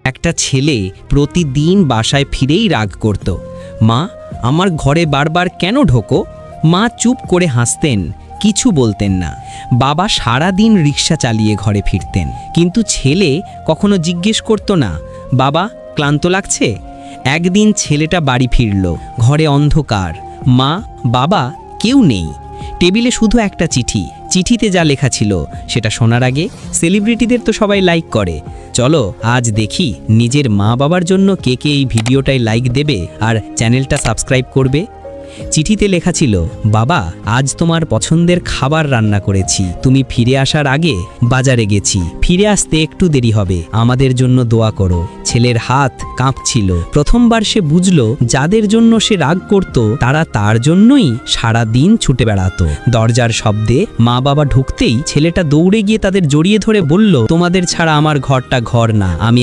একটা ছেলে প্রতিদিন বাসায় ফিরেই রাগ করত। মা, আমার ঘরে বারবার কেন ঢোকো? মা চুপ করে হাসতেন, কিছু বলতেন না। বাবা সারা দিন রিক্সা চালিয়ে ঘরে ফিরতেন, কিন্তু ছেলে কখনো জিজ্ঞেস করত না, বাবা ক্লান্ত লাগছে? একদিন ছেলেটা বাড়ি ফিরল, ঘরে অন্ধকার, মা বাবা কেউ নেই। টেবিলে শুধু একটা চিঠি। চিঠিতে যা লেখা ছিল সেটা শোনার আগে সেলিব্রিটিদের তো সবাই লাইক করে। চলো আজ দেখি নিজের মা বাবার জন্য কে কে এই ভিডিওটায় লাইক দেবে আর চ্যানেলটা সাবস্ক্রাইব করবে। চিঠিতে লেখা ছিল, বাবা আজ তোমার পছন্দের খাবার রান্না করেছি, তুমি ফিরে আসার আগে বাজারে গেছি, ফিরে আসতে একটু দেরি হবে, আমাদের জন্য দোয়া করো। ছেলের হাত কাঁপছিল। প্রথমবার সে বুঝলো যাদের জন্য সে রাগ করত তারা তার জন্যই সারা দিন ছুটে বেড়াতো। দরজার শব্দে মা বাবা ঢুকতেই ছেলেটা দৌড়ে গিয়ে তাদের জড়িয়ে ধরে বলল, তোমাদের ছাড়া আমার ঘরটা ঘর না, আমি